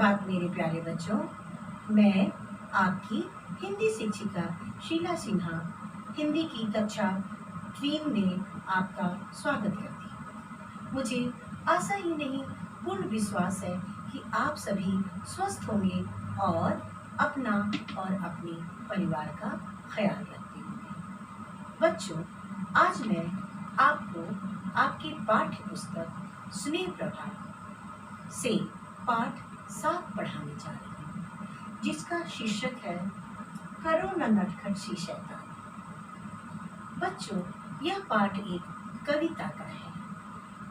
सुप्रभात मेरे प्यारे बच्चों। मैं आपकी हिंदी शिक्षिका शीला सिन्हा हिंदी की कक्षा 3 में आपका स्वागत करती हूँ। मुझे आशा ही नहीं पूर्ण विश्वास है कि आप सभी स्वस्थ होंगे और अपना और अपने परिवार का ख्याल रखते होंगे। बच्चों, आज मैं आपको आपके पाठ्य पुस्तक स्नेह प्रभा से पाठ 7 पढ़ाने जा रही हूँ, जिसका शीर्षक है करो न नटखट सी शैतानी। बच्चों, यह पाठ एक कविता का है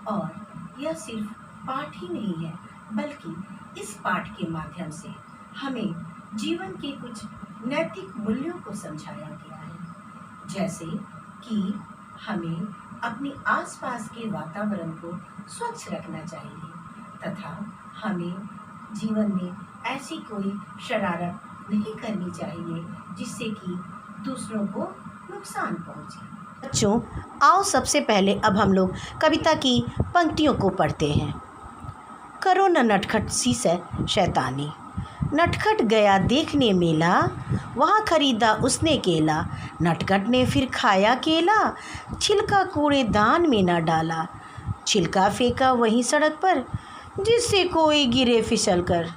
और यह सिर्फ पाठ ही नहीं है, बल्कि इस पाठ के माध्यम से हमें जीवन के कुछ नैतिक मूल्यों को समझाया गया है, जैसे कि हमें अपने आसपास के वातावरण को स्वच्छ रखना चाहिए तथा हमें जीवन में ऐसी कोई शरारत नहीं करनी चाहिए जिससे कि दूसरों को नुकसान पहुंचे। बच्चों, आओ सबसे पहले अब हम लोग कविता की पंक्तियों को पढ़ते हैं। करो न नटखट सी शैतानी। नटखट गया देखने मेला, वहाँ खरीदा उसने केला। नटखट ने फिर खाया केला, छिलका कूड़ेदान में न डाला। छिलका फेंका वहीं सड़क पर, जिससे कोई गिरे फिसल कर।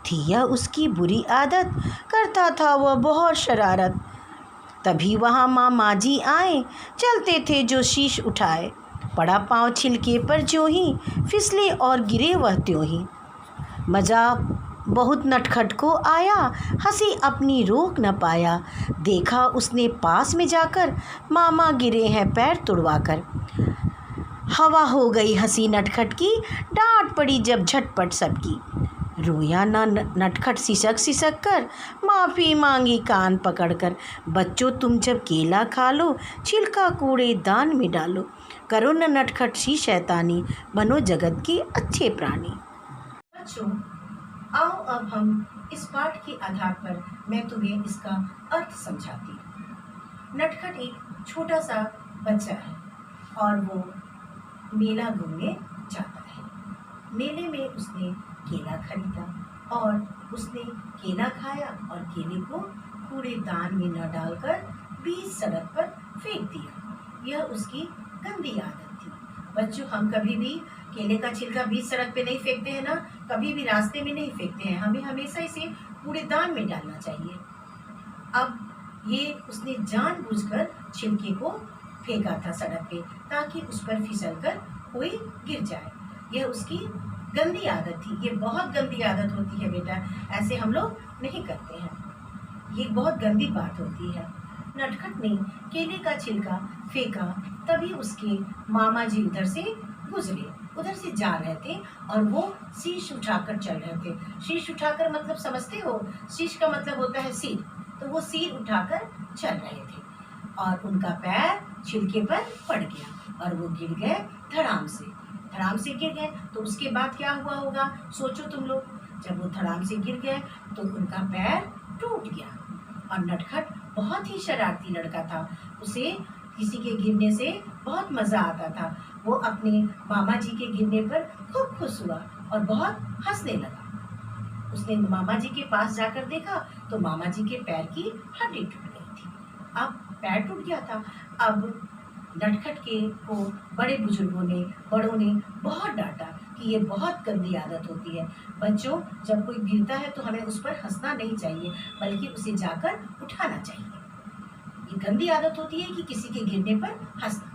थी यह उसकी बुरी आदत, करता था वह बहुत शरारत। तभी वहाँ मामा जी आए, चलते थे जो शीश उठाए। पड़ा पाँव छिलके पर ज्यों ही, फिसले और गिरे वह त्यों ही। मज़ा बहुत नटखट को आया, हंसी अपनी रोक न पाया। देखा उसने पास में जाकर, मामा गिरे हैं पैर तुड़वाकर। हवा हो गई हंसी नटखट की, डांट पड़ी जब झटपट सबकी। रोया ना नटखट सिसक सिसक कर, माफ़ी मांगी कान पकड़कर। बच्चों, तुम जब केला खा लो, छिलका कूड़ेदान में डालो। करो न नटखट सी शैतानी, बनो जगत के अच्छे प्राणी। बच्चों, आओ अब हम इस पाठ के आधार पर मैं तुम्हें इसका अर्थ समझाती हूँ। नटखट एक छोटा सा बच्चा है और वो मेला घूमने जाता है। मेले में उसने केला खरीदा और उसने केला खाया और केले को कूड़ेदान में न डालकर बीच सड़क पर फेंक दिया। यह उसकी गंदी आदत थी। बच्चों, हम कभी भी केले का छिलका बीच सड़क पे नहीं फेंकते हैं ना, कभी भी रास्ते में नहीं फेंकते हैं। हमें हमेशा इसे कूड़ेदान में डालना चाहिए। अब ये उसने जानबूझकर छिलके को फेंका था सड़क पे, ताकि उस पर फिसलकर कोई गिर जाए। यह उसकी गंदी आदत थी। ये बहुत गंदी आदत होती है बेटा, ऐसे हम लोग नहीं करते हैं। ये बहुत गंदी बात होती है। नटखट ने केले का छिलका फेंका, तभी उसके मामा जी उधर से गुजरे, उधर से जा रहे थे और वो शीश उठाकर चल रहे थे। शीश उठाकर मतलब समझते हो? शीश का मतलब होता है सिर। तो वो सिर उठाकर चल रहे थे और उनका पैर छिलके पर पड़ गया और वो गिर गए धड़ाम से। धड़ाम से गिर गए तो उसके बाद क्या हुआ होगा, सोचो तुम लोग। जब वो धड़ाम से गिर गए तो उनका पैर टूट गया। और नटखट बहुत ही शरारती लड़का था। उसे किसी के गिरने से बहुत मज़ा आता था। वो अपने मामा जी के गिरने पर खूब खुश हुआ और बहुत हंसने लगा। उसने मामा जी के पास जाकर देखा तो मामा जी के पैर की हड्डी टूट गई थी। अब पैर टूट गया था। अब नटखट को बड़े बुजुर्गों ने, बड़ों ने बहुत डांटा कि ये बहुत गंदी आदत होती है। बच्चों, जब कोई गिरता है तो हमें उस पर हंसना नहीं चाहिए, बल्कि उसे जाकर उठाना चाहिए। ये गंदी आदत होती है कि किसी के गिरने पर हंसना।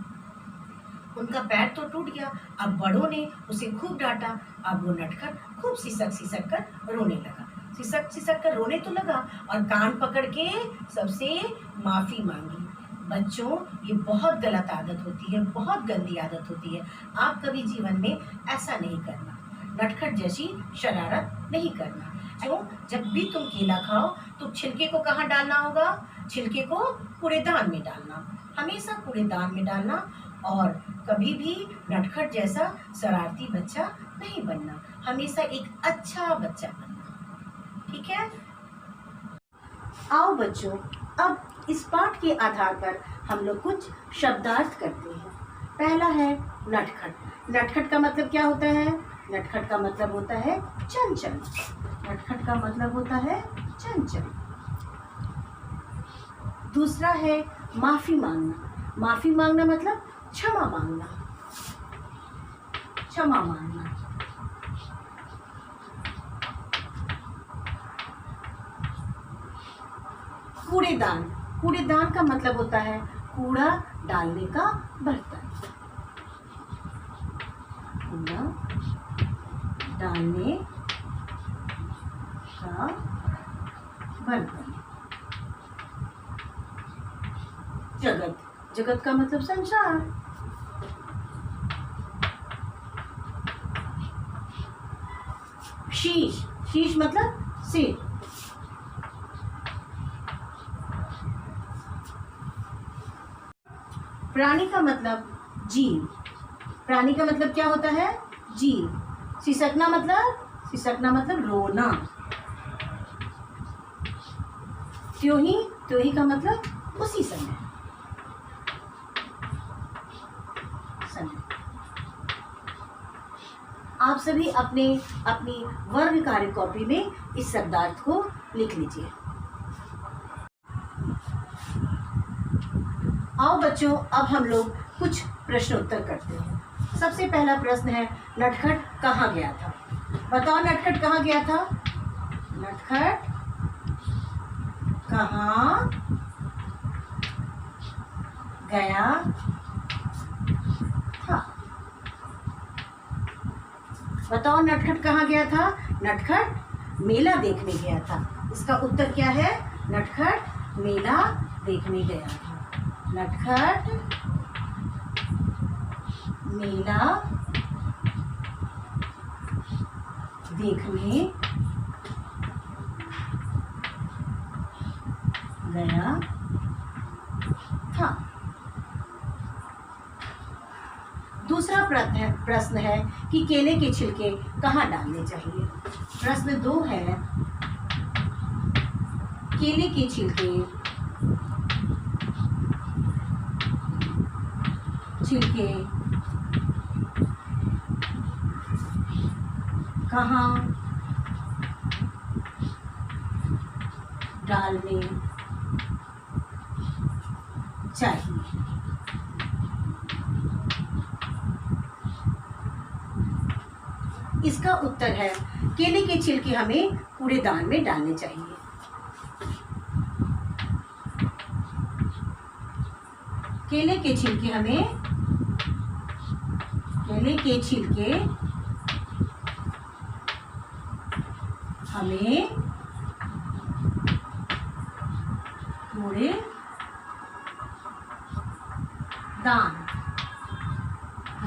उनका पैर तो टूट गया, अब बड़ों ने उसे खूब डांटा। अब वो नटखट खूब सिसक सिसक कर रोने लगा। सिसक सिसक कर रोने तो लगा और कान पकड़ के सबसे माफ़ी मांगी। बच्चों, ये बहुत गलत आदत होती है, बहुत गंदी आदत होती है। आप कभी जीवन में ऐसा नहीं करना, नटखट जैसी शरारत नहीं करना। तो जब भी तुम केला खाओ तो छिलके को कहाँ डालना होगा? छिलके को कूड़ेदान में डालना, हमेशा कूड़ेदान में डालना। और कभी भी नटखट जैसा शरारती बच्चा नहीं बनना, हमेशा एक अच्छा बच्चा बनना। ठीक है? आओ बच्चों, अब इस पाठ के आधार पर हम लोग कुछ शब्दार्थ करते हैं। पहला है नटखट। नटखट का मतलब क्या होता है? नटखट का मतलब होता है चंचल। नटखट का मतलब होता है चंचल। दूसरा है माफी मांगना। माफी मांगना मतलब क्षमा मांगना, क्षमा मांगना। कूड़ेदान। कूड़ेदान का मतलब होता है कूड़ा डालने का बर्तन, कूड़ा डालने का बर्तन। जगत। जगत का मतलब संसार। शीश। शीश मतलब सिर। प्राणी का मतलब जीव। प्राणी का मतलब क्या होता है? जीव। सिसकना मतलब रोना। त्योही। त्योही का मतलब उसी समय। आप सभी अपनी वर्ग कार्य कॉपी में इस शब्दार्थ को लिख लीजिए। आओ बच्चों, अब हम लोग कुछ प्रश्नोत्तर करते हैं। सबसे पहला प्रश्न है, नटखट कहाँ गया था? बताओ, नटखट कहाँ गया था? नटखट कहाँ गया था? बताओ, नटखट कहाँ गया था? नटखट मेला देखने गया था। इसका उत्तर क्या है? नटखट मेला देखने गया था। नटखट मेला देखने गया था। दूसरा प्रश्न है कि केले के छिलके कहाँ डालने चाहिए? प्रश्न 2 है, केले के छिलके कहाँ डालने चाहिए? इसका उत्तर है, केले के छिलके हमें कूड़ेदान में डालने चाहिए। केले के छिलके हमें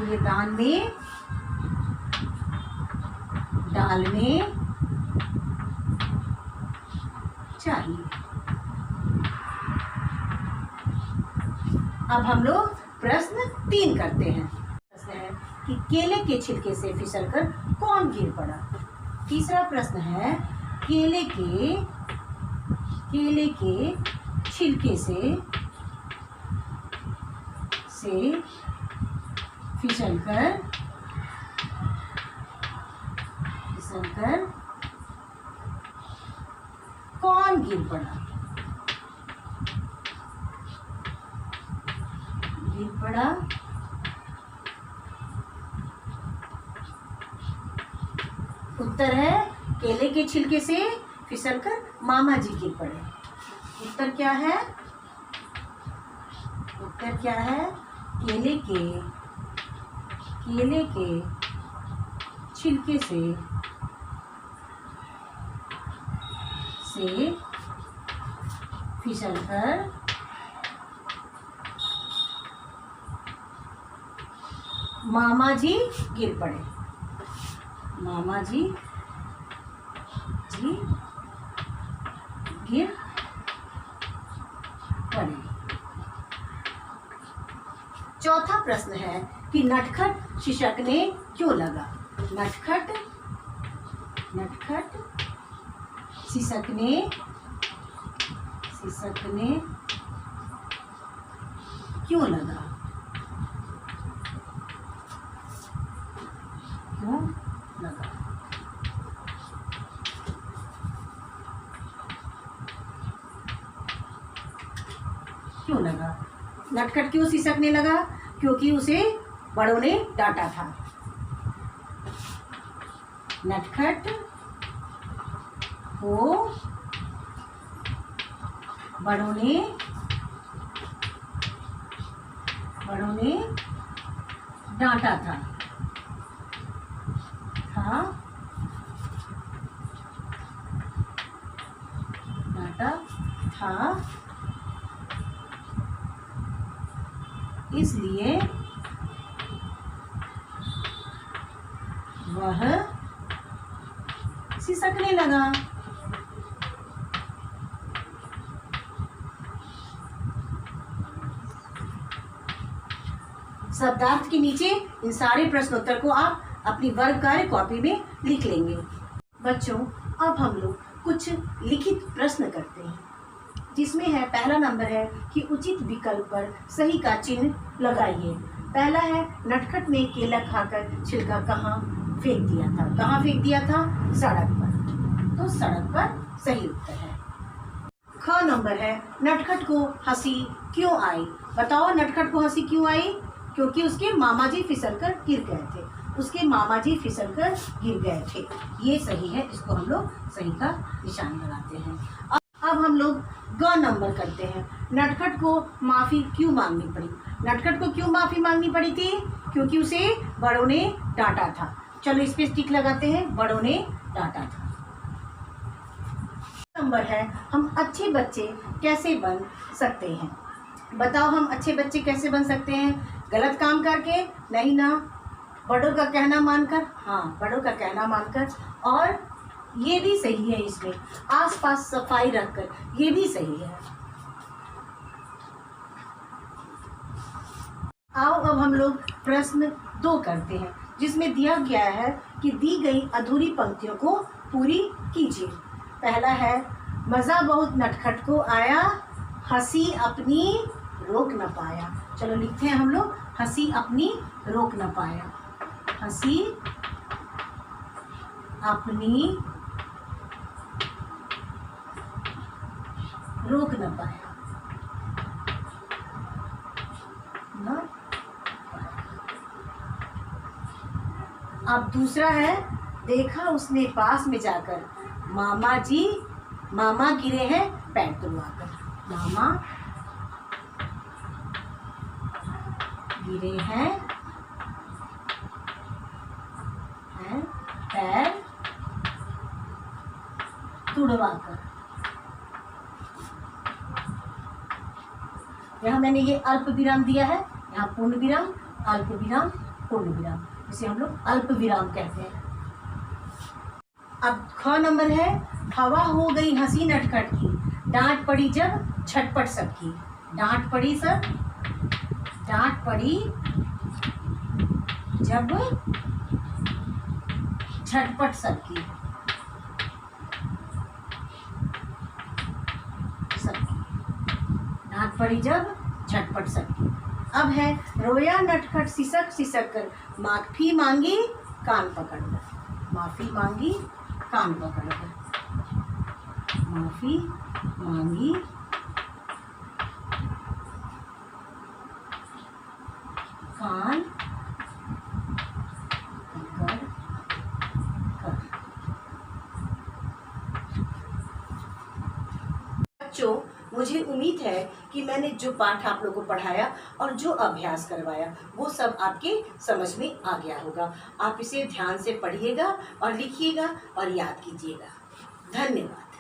कूड़ेदान में डालने चाहिए। अब हम लोग प्रश्न 3 करते हैं। प्रश्न है कि केले के छिलके से फिसलकर कौन गिर पड़ा? तीसरा प्रश्न है, केले के छिलके से फिसलकर कौन गिर पड़ा? उत्तर है, केले के छिलके से फिसलकर मामा जी गिर पड़े। उत्तर क्या है? केले के छिलके से फिसलकर मामा जी गिर पड़े। मामा जी गिर पड़े। चौथा प्रश्न है कि नटखट सिसकने क्यों लगा? नटखट सिसकने क्यों लगा? नटखट क्यों सिसकने लगा? क्योंकि उसे बड़ों ने डांटा था। नटखट को बड़ों ने डांटा था इसलिए वह सिसकने लगा। शब्दार्थ के नीचे इन सारे प्रश्नोत्तर को आप अपनी वर्ग कार्य कॉपी में लिख लेंगे। बच्चों, अब हम लोग कुछ लिखित प्रश्न करते हैं, जिसमें है पहला नंबर है कि उचित विकल्प पर सही का चिन्ह लगाइए। पहला है नटखट ने केला खाकर छिलका कहाँ फेंक दिया था? कहाँ फेंक दिया था? सड़क पर। तो सड़क पर सही उत्तर है। ख नंबर है नटखट को हंसी क्यों आई? बताओ नटखट को हंसी क्यों आई? क्योंकि उसके मामा जी फिसलकर गिर गए थे। उसके मामा जी फिसलकर गिर गए थे। ये सही है, इसको हम लोग सही का निशान लगाते हैं। अब हम लोग ग नंबर करते हैं। नटखट को माफ़ी क्यों मांगनी पड़ी? नटखट को क्यों माफ़ी मांगनी पड़ी थी? क्योंकि उसे बड़ों ने डांटा था। चलो इस पे टिक लगाते हैं, बड़ों ने डांटा था। नंबर है हम अच्छे बच्चे कैसे बन सकते हैं? बताओ हम अच्छे बच्चे कैसे बन सकते हैं? गलत काम करके? नहीं ना, बड़ों का कहना मानकर। हाँ, बड़ों का कहना मानकर। और ये भी सही है, इसमें आसपास सफाई रखकर, ये भी सही है। आओ अब हम लोग प्रश्न 2 करते हैं, जिसमें दिया गया है कि दी गई अधूरी पंक्तियों को पूरी कीजिए। पहला है मज़ा बहुत नटखट को आया, हंसी अपनी रोक न पाया। चलो लिखते हैं हम लोग, हंसी अपनी रोक न पाया। हंसी अपनी रोक न पाया। अब दूसरा है देखा उसने पास में जाकर, मामा गिरे हैं पैर तुड़वाकर। मामा गिरे हैं पैर तुड़वाकर। यहाँ मैंने ये अल्प विराम दिया है, यहाँ पूर्ण विराम, अल्प विराम, पूर्ण विराम, इसे हम लोग अल्प विराम कहते हैं। अब ख नंबर है हवा हो गई हंसी नटखट की, डांट पड़ी जब झटपट सबकी। डांट पड़ी जब झटपट सबकी। डांट पड़ी जब झटपट सबकी। अब है रोया नटखट सिसक सिसक कर, माफी मांगी कान पकड़कर। माफी मांगी कान पकड़कर। माफी मांगी कान पकड़कर। बच्चों, मुझे उम्मीद है कि मैंने जो पाठ आप लोगों को पढ़ाया और जो अभ्यास करवाया वो सब आपके समझ में आ गया होगा। आप इसे ध्यान से पढ़िएगा और लिखिएगा और याद कीजिएगा। धन्यवाद।